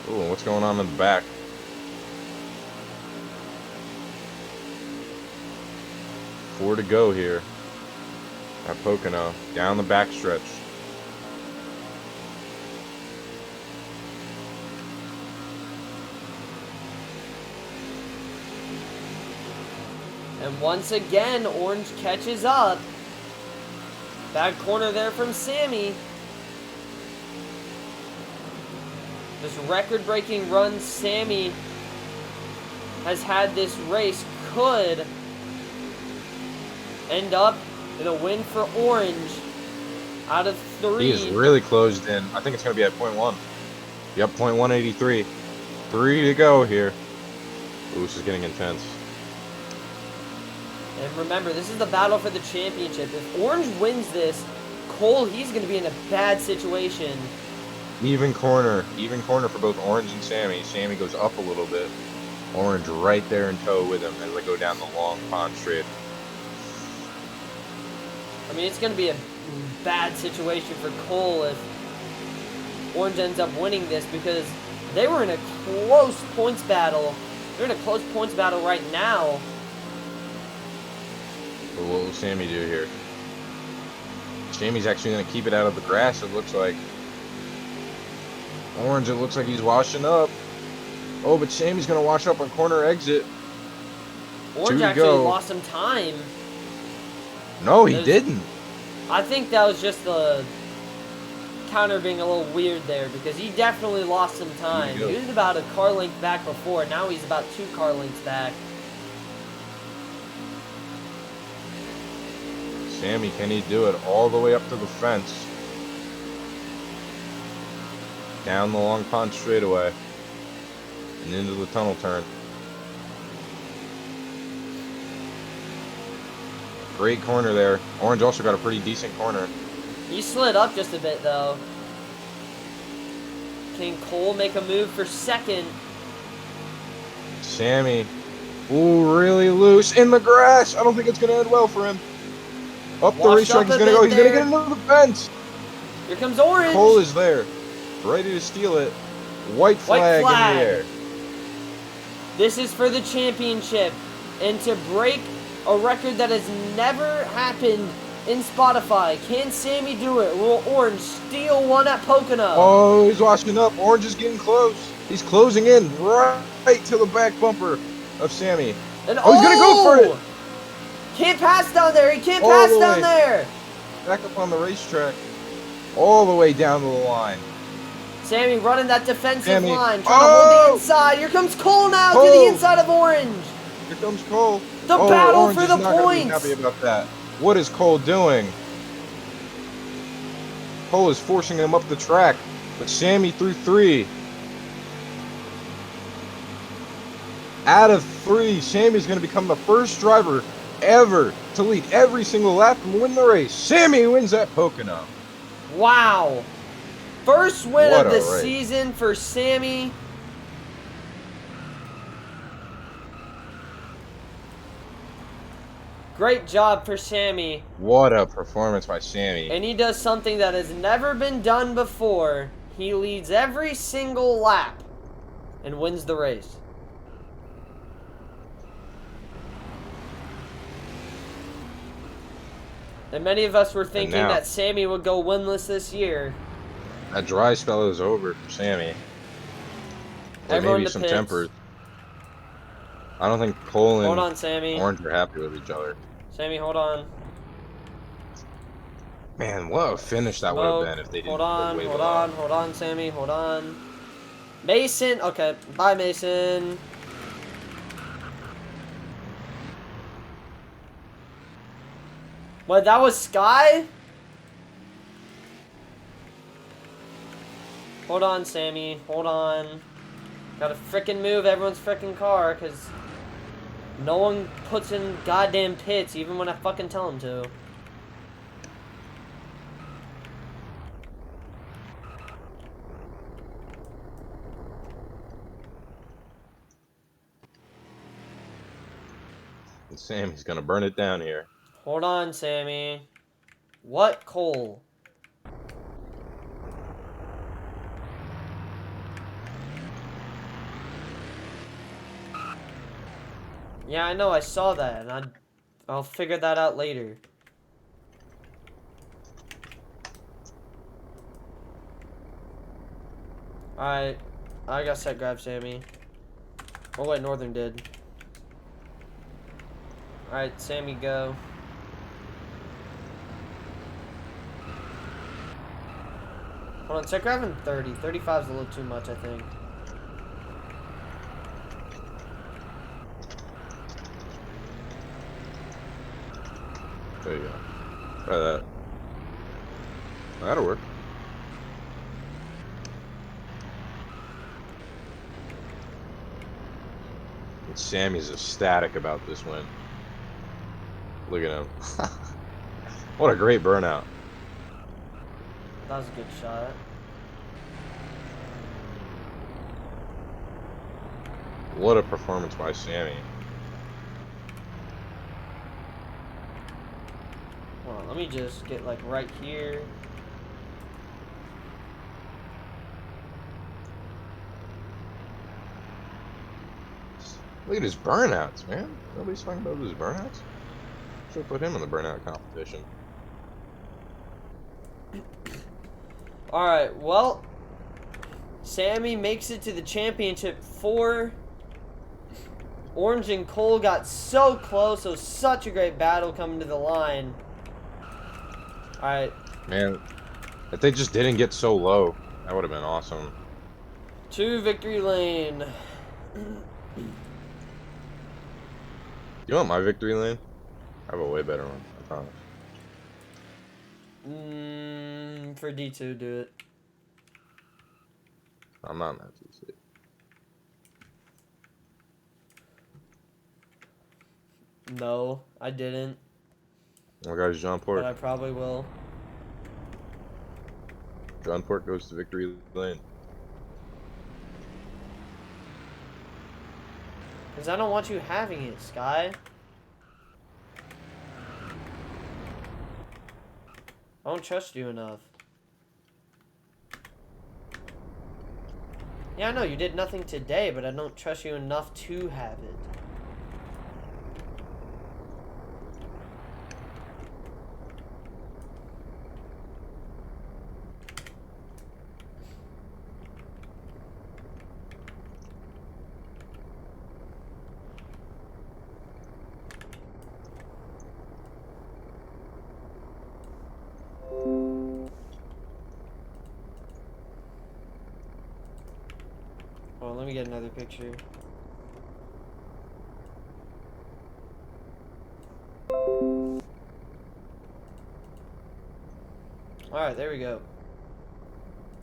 [SPEAKER 2] Ooh, what's going on in the back? Four to go here at Pocono. Down the back stretch.
[SPEAKER 1] And once again, Orange catches up. Bad corner there from Sammy. This record-breaking run Sammy has had this race could end up in a win for Orange out of 3.
[SPEAKER 2] He is really closed in. I think it's going to be at 0.1. Yep, 0.183. 3 to go here. Ooh, this is getting intense.
[SPEAKER 1] And remember, this is the battle for the championship. If Orange wins this, Cole, he's going to be in a bad situation.
[SPEAKER 2] Even corner for both Orange and Sammy. Sammy goes up a little bit. Orange right there in tow with him as they go down the long pond straight.
[SPEAKER 1] I mean, it's going to be a bad situation for Cole if Orange ends up winning this because they were in a close points battle. They're in a close points battle right now.
[SPEAKER 2] But what will Sammy do here? Sammy's actually going to keep it out of the grass, it looks like. Orange, it looks like he's washing up. Oh, but Sammy's going to wash up on corner exit.
[SPEAKER 1] Orange actually lost some time.
[SPEAKER 2] No, he didn't.
[SPEAKER 1] I think that was just the counter being a little weird there because he definitely lost some time. He was about a car length back before. Now he's about 2 car lengths back.
[SPEAKER 2] Sammy, can he do it all the way up to the fence? Down the long pond straightaway. And into the tunnel turn. Great corner there. Orange also got a pretty decent corner.
[SPEAKER 1] He slid up just a bit, though. Can Cole make a move for second?
[SPEAKER 2] Sammy Ooh, really loose in the grass. I don't think it's going to end well for him. Up the
[SPEAKER 1] Washed
[SPEAKER 2] racetrack
[SPEAKER 1] up
[SPEAKER 2] he's
[SPEAKER 1] a
[SPEAKER 2] going to go.
[SPEAKER 1] bit
[SPEAKER 2] He's going to get
[SPEAKER 1] there.
[SPEAKER 2] into the fence.
[SPEAKER 1] Here comes Orange.
[SPEAKER 2] Cole is there, ready to steal it. White flag in the air.
[SPEAKER 1] This is for the championship. And to break a record that has never happened in Spotofy. Can Sammy do it? Will Orange steal one at Pocono?
[SPEAKER 2] Oh, he's washing up. Orange is getting close. He's closing in right to the back bumper of Sammy.
[SPEAKER 1] And
[SPEAKER 2] he's going to go for it.
[SPEAKER 1] Can't pass down there. He can't
[SPEAKER 2] All
[SPEAKER 1] pass
[SPEAKER 2] the
[SPEAKER 1] down
[SPEAKER 2] way.
[SPEAKER 1] there.
[SPEAKER 2] Back up on the racetrack. All the way down to the line.
[SPEAKER 1] Sammy running that defensive
[SPEAKER 2] Sammy.
[SPEAKER 1] line. Trying to hold the inside. Here comes Cole now to the inside of Orange.
[SPEAKER 2] Here comes Cole.
[SPEAKER 1] The battle
[SPEAKER 2] Orange
[SPEAKER 1] for
[SPEAKER 2] is
[SPEAKER 1] the
[SPEAKER 2] not gonna be
[SPEAKER 1] points.
[SPEAKER 2] happy about that. What is Cole doing? Cole is forcing him up the track, but Sammy through 3. Out of 3, Sammy's going to become the first driver ever to lead every single lap and win the race. Sammy wins at Pocono.
[SPEAKER 1] Wow. First win
[SPEAKER 2] What
[SPEAKER 1] of the
[SPEAKER 2] a race.
[SPEAKER 1] season for Sammy. Great job for Sammy.
[SPEAKER 2] What a performance by Sammy.
[SPEAKER 1] And he does something that has never been done before. He leads every single lap and wins the race. And many of us were thinking
[SPEAKER 2] now-
[SPEAKER 1] that Sammy would go winless this year.
[SPEAKER 2] That dry spell is over for Sammy. There may
[SPEAKER 1] Everyone
[SPEAKER 2] be
[SPEAKER 1] to
[SPEAKER 2] some
[SPEAKER 1] pits.
[SPEAKER 2] tempers. I don't think Cole
[SPEAKER 1] Hold
[SPEAKER 2] and
[SPEAKER 1] on, Sammy.
[SPEAKER 2] Orange are happy with each other.
[SPEAKER 1] Sammy, hold on.
[SPEAKER 2] Man, what a finish that would have been if they didn't
[SPEAKER 1] Hold on,
[SPEAKER 2] wave
[SPEAKER 1] hold
[SPEAKER 2] it off.
[SPEAKER 1] on, hold on, Sammy, hold on. Mason, okay, bye, Mason. What, that was Sky? Hold on, Sammy, hold on. Gotta frickin' move everyone's frickin' car, because no one puts in goddamn pits, even when I fucking tell them to.
[SPEAKER 2] And Sammy's gonna burn it down here.
[SPEAKER 1] Hold on, Sammy. What, Cole? Yeah, I know, I saw that, and I'll figure that out later. Alright, I got set grab Sammy. Oh wait, Northern did. Alright, Sammy, go. Hold on, set grabbing 30. 35 is a little too much, I think.
[SPEAKER 2] There you go. Try that. That'll work. And Sammy's ecstatic about this win. Look at him. What a great burnout.
[SPEAKER 1] That was a good shot.
[SPEAKER 2] What a performance by Sammy.
[SPEAKER 1] Hold on, let me just get like right here.
[SPEAKER 2] Look at his burnouts, man. Nobody's talking about his burnouts. Should put him in the burnout competition.
[SPEAKER 1] Alright, well, Sammy makes it to the championship 4. Orange and Cole got so close. It was such a great battle coming to the line. Alright.
[SPEAKER 2] Man, if they just didn't get so low, that would have been awesome.
[SPEAKER 1] To victory lane.
[SPEAKER 2] You want my victory lane? I have a way better one, I promise.
[SPEAKER 1] For D2, do it.
[SPEAKER 2] I'm not in that TC.
[SPEAKER 1] No, I didn't.
[SPEAKER 2] Oh, guys, John Port.
[SPEAKER 1] But I probably will.
[SPEAKER 2] John Port goes to victory lane.
[SPEAKER 1] Because I don't want you having it, Sky. I don't trust you enough. Yeah, I know, you did nothing today, but I don't trust you enough to have it. Hold on, let me get another picture. Alright, there we go.